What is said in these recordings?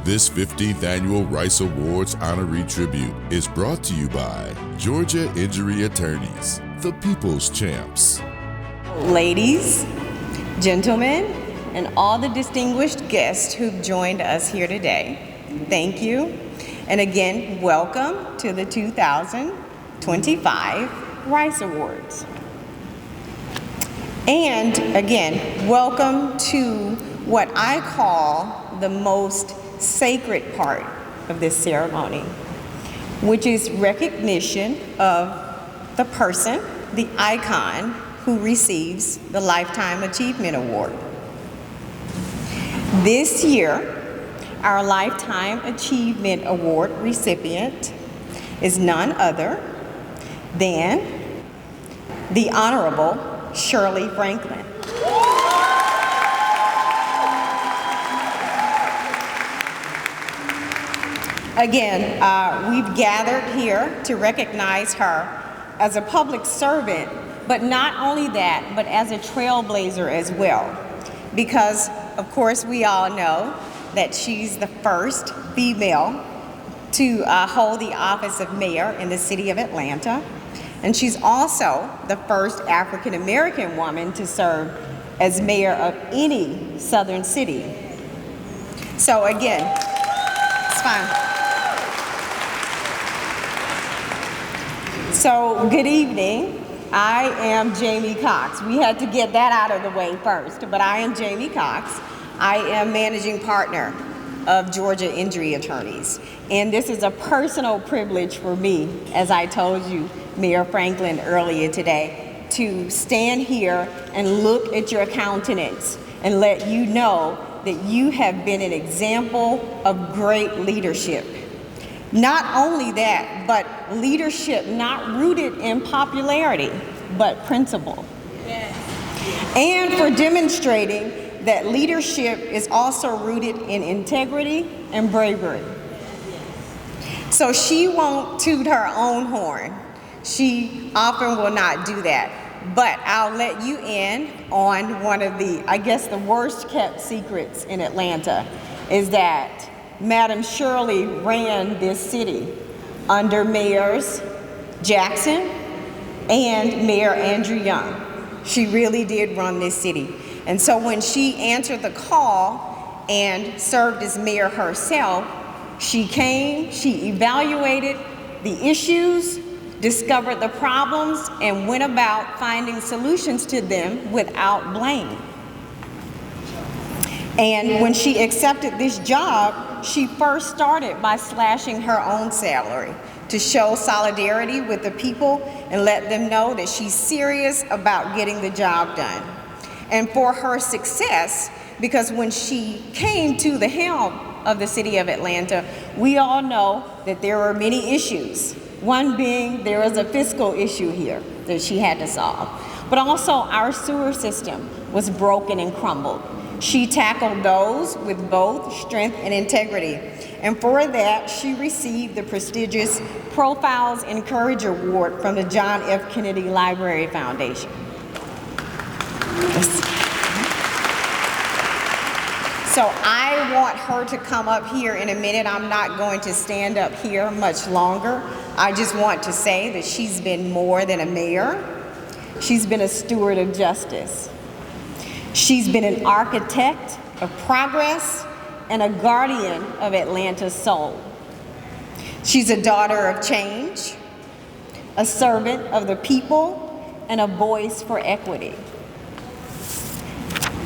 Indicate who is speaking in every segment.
Speaker 1: This 15th Annual Rice Awards Honoree Tribute is brought to you by Georgia Injury Attorneys, the People's Champs.
Speaker 2: Ladies, gentlemen, and all the distinguished guests who've joined us here today, thank you. And again, welcome to the 2025 Rice Awards. And again, welcome to what I call the most sacred part of this ceremony, which is recognition of the person, the icon, who receives the Lifetime Achievement Award. This year, our Lifetime Achievement Award recipient is none other than the Honorable Shirley Franklin. Again, we've gathered here to recognize her as a public servant, but not only that, but as a trailblazer as well. Because, of course, we all know that she's the first female to hold the office of mayor in the city of Atlanta. And she's also the first African-American woman to serve as mayor of any southern city. So again, it's fine. So good evening. I am Jamie Cox. We had to get that out of the way first, but I am Jamie Cox. I am managing partner of Georgia Injury Attorneys. And this is a personal privilege for me, as I told you, Mayor Franklin, earlier today, to stand here and look at your countenance and let you know that you have been an example of great leadership. Not only that, but leadership not rooted in popularity, but principle. Yes. And for demonstrating that leadership is also rooted in integrity and bravery. So she won't toot her own horn. She often will not do that. But I'll let you in on one of the, I guess, the worst kept secrets in Atlanta is that Madam Shirley ran this city under Mayors Jackson and Mayor Andrew Young. She really did run this city. And so when she answered the call and served as mayor herself, she came, she evaluated the issues, discovered the problems, and went about finding solutions to them without blame. And when she accepted this job, she first started by slashing her own salary to show solidarity with the people and let them know that she's serious about getting the job done. And for her success, because when she came to the helm of the city of Atlanta, we all know that there were many issues. One being there was a fiscal issue here that she had to solve. But also our sewer system was broken and crumbled. She tackled those with both strength and integrity. And for that, she received the prestigious Profiles in Courage Award from the John F. Kennedy Library Foundation. So I want her to come up here in a minute. I'm not going to stand up here much longer. I just want to say that she's been more than a mayor. She's been a steward of justice. She's been an architect of progress and a guardian of Atlanta's soul. She's a daughter of change, a servant of the people, and a voice for equity.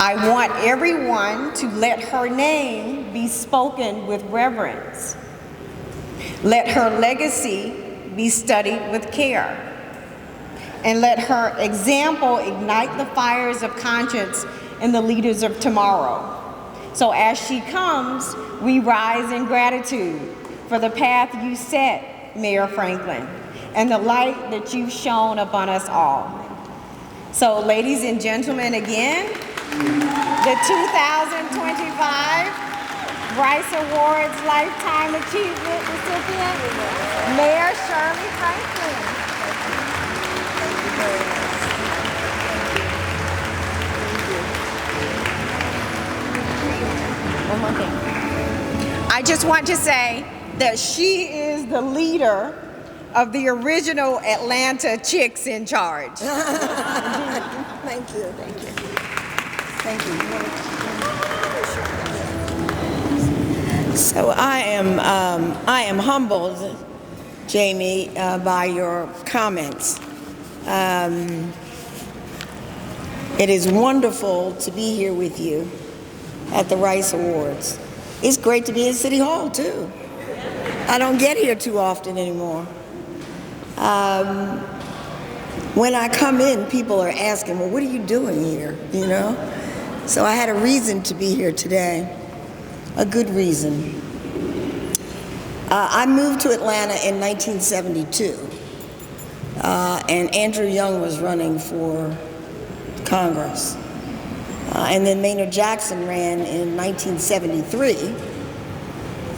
Speaker 2: I want everyone to let her name be spoken with reverence. Let her legacy be studied with care. And let her example ignite the fires of conscience in the leaders of tomorrow. So as she comes, we rise in gratitude for the path you set, Mayor Franklin, and the light that you've shone upon us all. So ladies and gentlemen, again, the 2025 Rice Awards Lifetime Achievement recipient, Mayor Shirley Franklin. One more thing. I I just want to say that she is the leader of the original Atlanta Chicks in Charge.
Speaker 3: Thank you. Thank you. Thank you. So I am humbled, Jamie, by your comments. It is wonderful to be here with you at the Rice Awards. It's great to be in City Hall, too. I don't get here too often anymore. When I come in, people are asking, well, what are you doing here, you know? So I had a reason to be here today, a good reason. I moved to Atlanta in 1972, and Andrew Young was running for Congress. And then Maynard Jackson ran in 1973.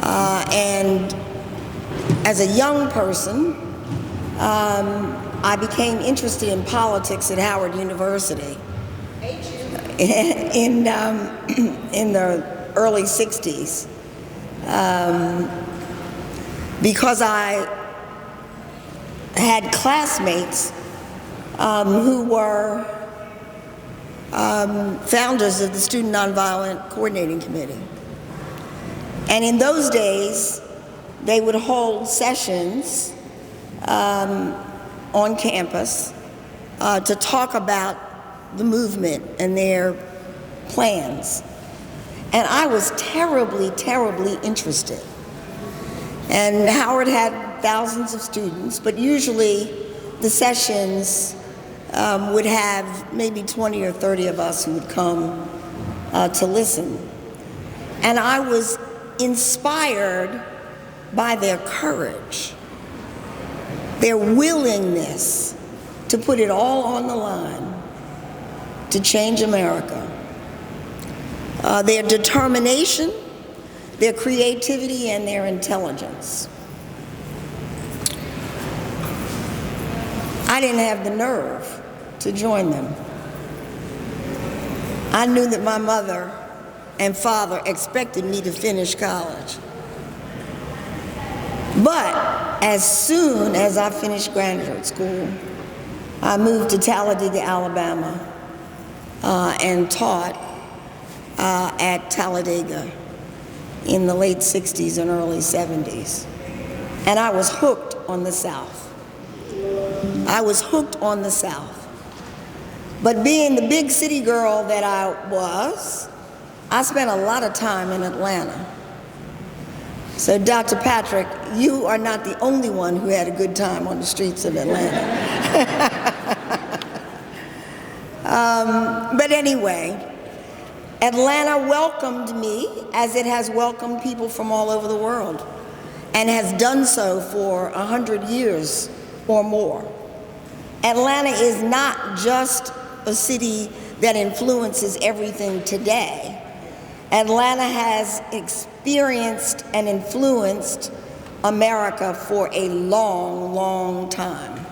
Speaker 3: And as a young person, I became interested in politics at Howard University in the early 60s because I had classmates who were founders of the Student Nonviolent Coordinating Committee. And in those days, they would hold sessions on campus to talk about the movement and their plans. And I was terribly, terribly interested. And Howard had thousands of students, but usually the sessions would have maybe 20 or 30 of us who would come to listen. And I was inspired by their courage, their willingness to put it all on the line to change America, their determination, their creativity, and their intelligence. I didn't have the nerve to join them. I knew that my mother and father expected me to finish college. But as soon as I finished graduate school, I moved to Talladega, Alabama, and taught at Talladega in the late 60s and early 70s. And I was hooked on the South. I was hooked on the South. But being the big city girl that I was, I spent a lot of time in Atlanta. So Dr. Patrick, you are not the only one who had a good time on the streets of Atlanta. But anyway, Atlanta welcomed me as it has welcomed people from all over the world and has done so for 100 years or more. Atlanta is not just a city that influences everything today. Atlanta has experienced and influenced America for a long, long time.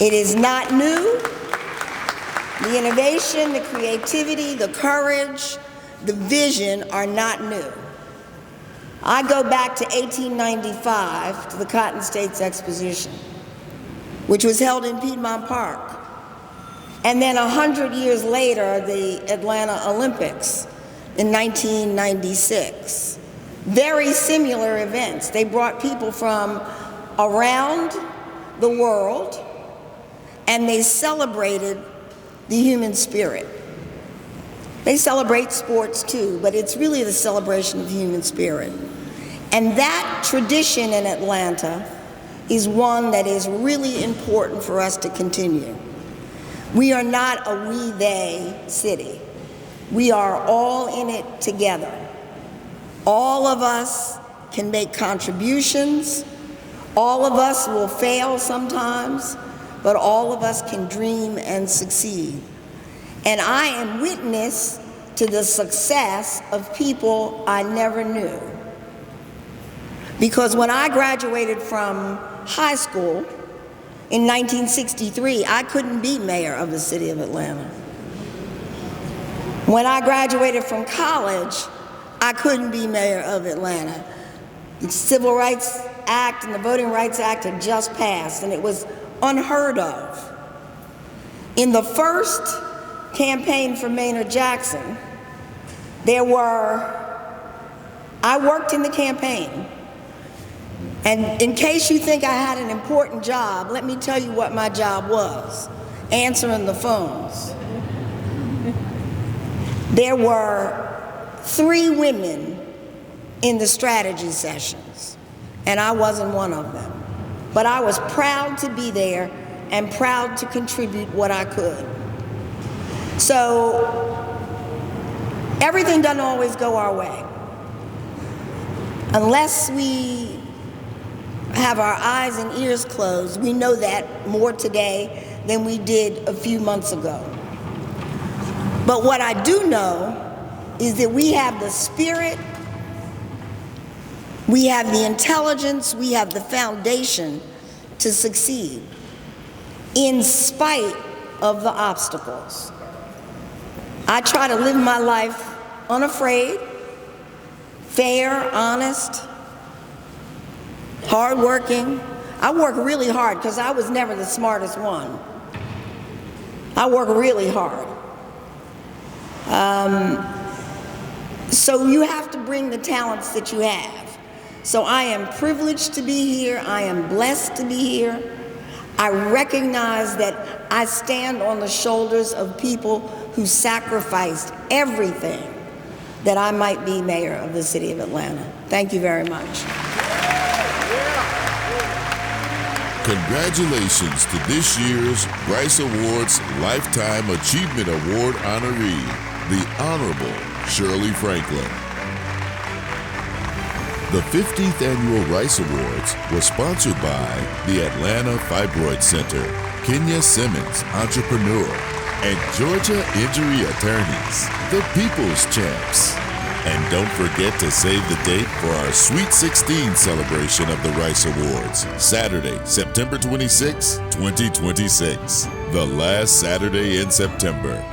Speaker 3: It is not new. The innovation, the creativity, the courage, the vision are not new. I go back to 1895 to the Cotton States Exposition, which was held in Piedmont Park. And then 100 years later, the Atlanta Olympics in 1996. Very similar events. They brought people from around the world, and they celebrated the human spirit. They celebrate sports too, but it's really the celebration of human spirit. And that tradition in Atlanta is one that is really important for us to continue. We are not a we-they city. We are all in it together. All of us can make contributions. All of us will fail sometimes, but all of us can dream and succeed. And I am witness to the success of people I never knew. Because when I graduated from high school in 1963, I couldn't be mayor of the city of Atlanta. When I graduated from college, I couldn't be mayor of Atlanta. The Civil Rights Act and the Voting Rights Act had just passed, and it was unheard of. In the first campaign for Maynard Jackson, I worked in the campaign. And in case you think I had an important job, let me tell you what my job was: answering the phones. There were 3 women in the strategy sessions, and I wasn't one of them. But I was proud to be there and proud to contribute what I could. So everything doesn't always go our way. Unless we have our eyes and ears closed, we know that more today than we did a few months ago. But what I do know is that we have the spirit, we have the intelligence, we have the foundation to succeed in spite of the obstacles. I try to live my life unafraid, fair, honest, hardworking. I work really hard because I was never the smartest one. I work really hard. So you have to bring the talents that you have. So I am privileged to be here. I am blessed to be here. I recognize that I stand on the shoulders of people who sacrificed everything that I might be mayor of the city of Atlanta. Thank you very much.
Speaker 1: Congratulations to this year's Rice Awards Lifetime Achievement Award honoree, the Honorable Shirley Franklin. The 15th Annual Rice Awards was sponsored by the Atlanta Fibroid Center, Kenya Simmons Entrepreneur, and Georgia Injury Attorneys, the People's Champs. And don't forget to save the date for our Sweet 16 celebration of the Rice Awards, Saturday, September 26, 2026, the last Saturday in September.